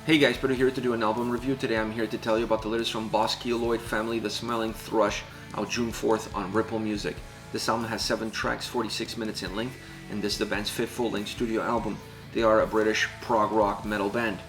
Hey guys, Peter here to do an album review. Today I'm here to tell you about the latest from boss Keloid family, The Smiling Thrush, out June 4th on Ripple Music. This album has 7 tracks, 46 minutes in length, and this is the band's 5th full-length studio album. They are a British prog rock metal band.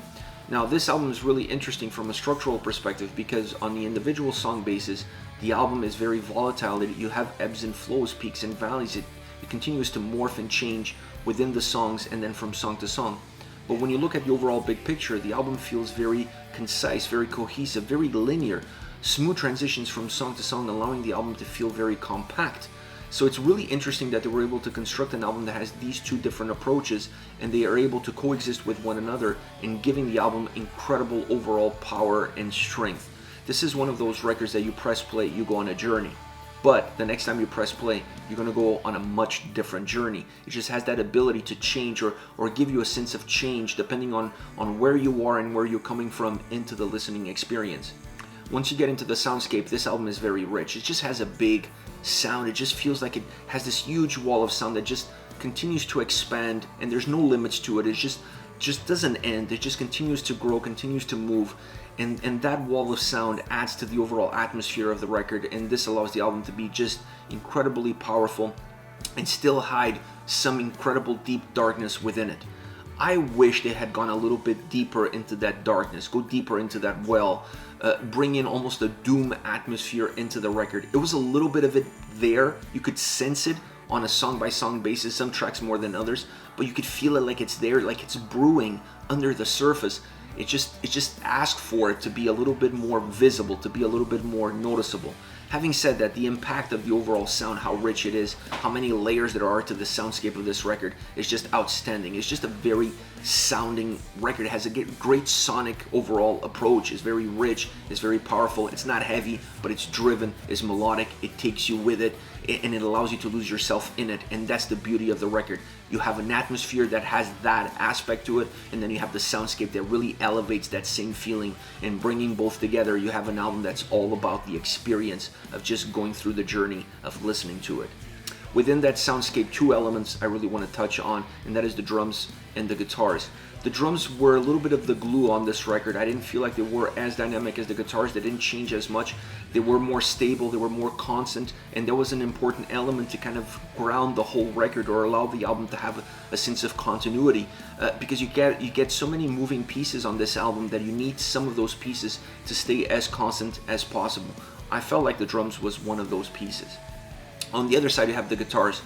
Now this album is really interesting from a structural perspective because on the individual song basis, the album is very volatile. You have ebbs and flows, peaks and valleys. It continues to morph and change within the songs and then from song to song. But when you look at the overall big picture, the album feels very concise, very cohesive, very linear, smooth transitions from song to song, allowing the album to feel very compact. So it's really interesting that they were able to construct an album that has these two different approaches and they are able to coexist with one another in giving the album incredible overall power and strength. This is one of those records that you press play, you go on a journey. But the next time you press play, you're going to go on a much different journey. It just has that ability to change or give you a sense of change depending on where you are and where you're coming from into the listening experience. Once you get into the soundscape, this album is very rich. It just has a big sound. It just feels like it has this huge wall of sound that just continues to expand and there's no limits to it. It just doesn't end. It just continues to grow, continues to move. And that wall of sound adds to the overall atmosphere of the record, and this allows the album to be just incredibly powerful and still hide some incredible deep darkness within it. I wish they had gone a little bit deeper into that darkness, go deeper into that well, bring in almost a doom atmosphere into the record. It was a little bit of it there. You could sense it on a song-by-song basis, some tracks more than others, but you could feel it like it's there, like it's brewing under the surface. It just asked for it to be a little bit more visible, to be a little bit more noticeable. Having said that, the impact of the overall sound, how rich it is, how many layers there are to the soundscape of this record is just outstanding. It's just a very sounding record. It has a great sonic overall approach. It's very rich, it's very powerful. It's not heavy, but it's driven, it's melodic, it takes you with it, and it allows you to lose yourself in it. And that's the beauty of the record. You have an atmosphere that has that aspect to it, and then you have the soundscape that really elevates that same feeling. And bringing both together, you have an album that's all about the experience of just going through the journey of listening to it. Within that soundscape, 2 elements I really want to touch on, and that is the drums and the guitars. The drums were a little bit of the glue on this record. I didn't feel like they were as dynamic as the guitars. They didn't change as much. They were more stable, they were more constant, and that was an important element to kind of ground the whole record or allow the album to have a sense of continuity, because you get so many moving pieces on this album that you need some of those pieces to stay as constant as possible. I felt like the drums was one of those pieces. On the other side, you have the guitars,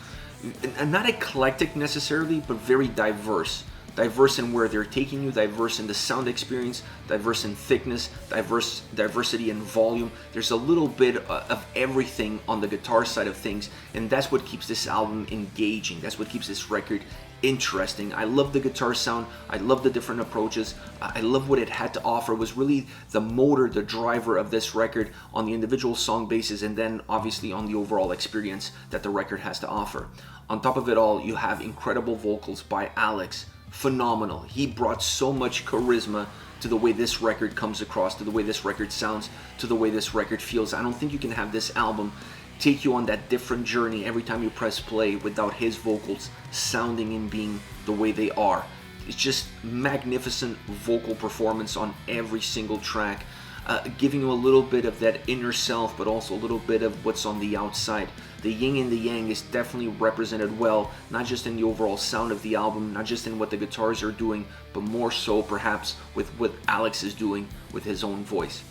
and not eclectic necessarily, but very diverse. Diverse in where they're taking you, diverse in the sound experience, diverse in thickness, diversity in volume. There's a little bit of everything on the guitar side of things, and that's what keeps this album engaging. That's what keeps this record interesting. I love the guitar sound. I love the different approaches. I love what it had to offer. It was really the motor, the driver of this record on the individual song basis, and then obviously on the overall experience that the record has to offer. On top of it all, you have incredible vocals by Alex. Phenomenal. He brought so much charisma to the way this record comes across, to the way this record sounds, to the way this record feels. I don't think you can have this album take you on that different journey every time you press play without his vocals sounding and being the way they are. It's just magnificent vocal performance on every single track, giving you a little bit of that inner self, but also a little bit of what's on the outside. The yin and the yang is definitely represented well, not just in the overall sound of the album, not just in what the guitars are doing, but more so perhaps with what Alex is doing with his own voice.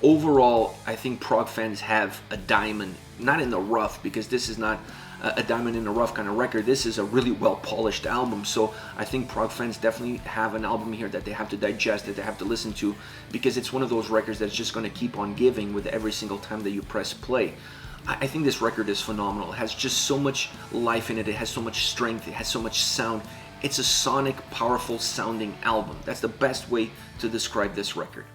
Overall, I think prog fans have a diamond, not in the rough, because this is not a diamond in the rough kind of record. This is a really well polished album, so I think prog fans definitely have an album here that they have to digest, that they have to listen to, because it's one of those records that's just going to keep on giving with every single time that you press play. I think this record is phenomenal. It has just so much life in it. It has so much strength. It has so much sound. It's a sonic, powerful sounding album. That's the best way to describe this record.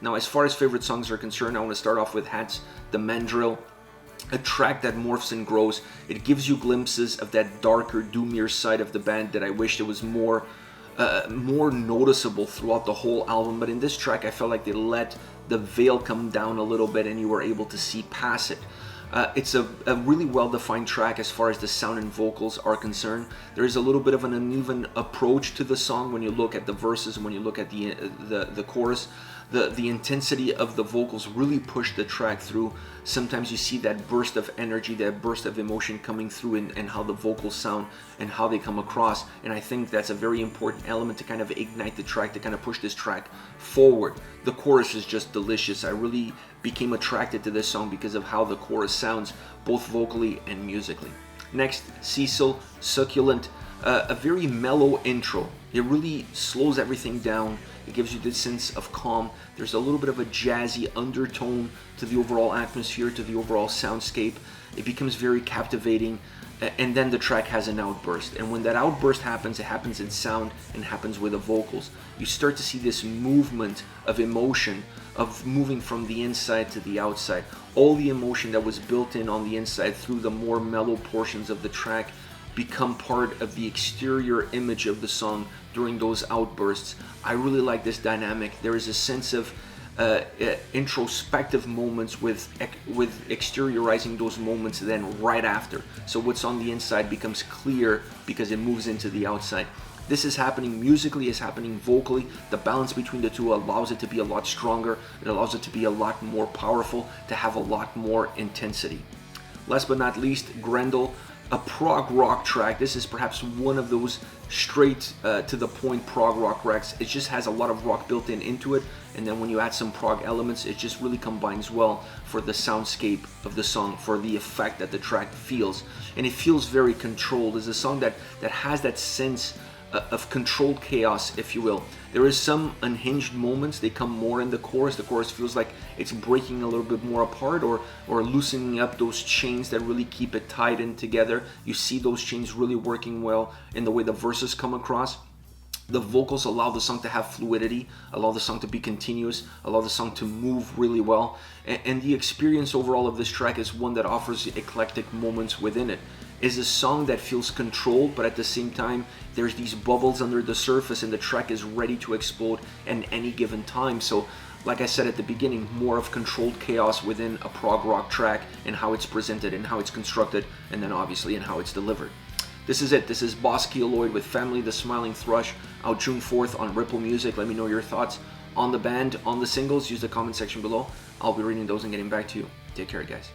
Now, as far as favorite songs are concerned, I want to start off with Hats, the Mandrill, a track that morphs and grows. It gives you glimpses of that darker, doomier side of the band that I wish it was more noticeable throughout the whole album. But in this track, I felt like they let the veil come down a little bit and you were able to see past it. It's a really well-defined track as far as the sound and vocals are concerned. There is a little bit of an uneven approach to the song when you look at the verses and when you look at the chorus. The intensity of the vocals really push the track through. Sometimes you see that burst of energy, that burst of emotion coming through and how the vocals sound and how they come across. And I think that's a very important element to kind of ignite the track, to kind of push this track forward. The chorus is just delicious. I really became attracted to this song because of how the chorus sounds, both vocally and musically. Next, Cecil Succulent. A very mellow intro. It really slows everything down. It gives you this sense of calm. There's a little bit of a jazzy undertone to the overall atmosphere, to the overall soundscape. It becomes very captivating, and then the track has an outburst. And when that outburst happens, it happens in sound and happens with the vocals. You start to see this movement of emotion, of moving from the inside to the outside. All the emotion that was built in on the inside through the more mellow portions of the track become part of the exterior image of the song during those outbursts. I really like this dynamic. There is a sense of introspective moments with exteriorizing those moments then right after. So what's on the inside becomes clear because it moves into the outside. This is happening musically, it's happening vocally. The balance between the two allows it to be a lot stronger. It allows it to be a lot more powerful, to have a lot more intensity. Last but not least, Grendel, a prog rock track. This is perhaps one of those straight to the point prog rock tracks. It just has a lot of rock built into it, and then when you add some prog elements, it just really combines well for the soundscape of the song, for the effect that the track feels. And it feels very controlled. It's a song that has that sense of controlled chaos, if you will. There is some unhinged moments. They come more in the chorus. The chorus feels like it's breaking a little bit more apart, or loosening up those chains that really keep it tied in together. You see those chains really working well in the way the verses come across. The vocals allow the song to have fluidity, allow the song to be continuous, allow the song to move really well. And the experience overall of this track is one that offers eclectic moments within it. It's a song that feels controlled, but at the same time, there's these bubbles under the surface and the track is ready to explode at any given time. So, like I said at the beginning, more of controlled chaos within a prog rock track and how it's presented and how it's constructed, and then obviously in how it's delivered. This is it. This is Boss Keloid with Family the Smiling Thrush, out June 4th on Ripple Music. Let me know your thoughts on the band, on the singles. Use the comment section below. I'll be reading those and getting back to you. Take care, guys.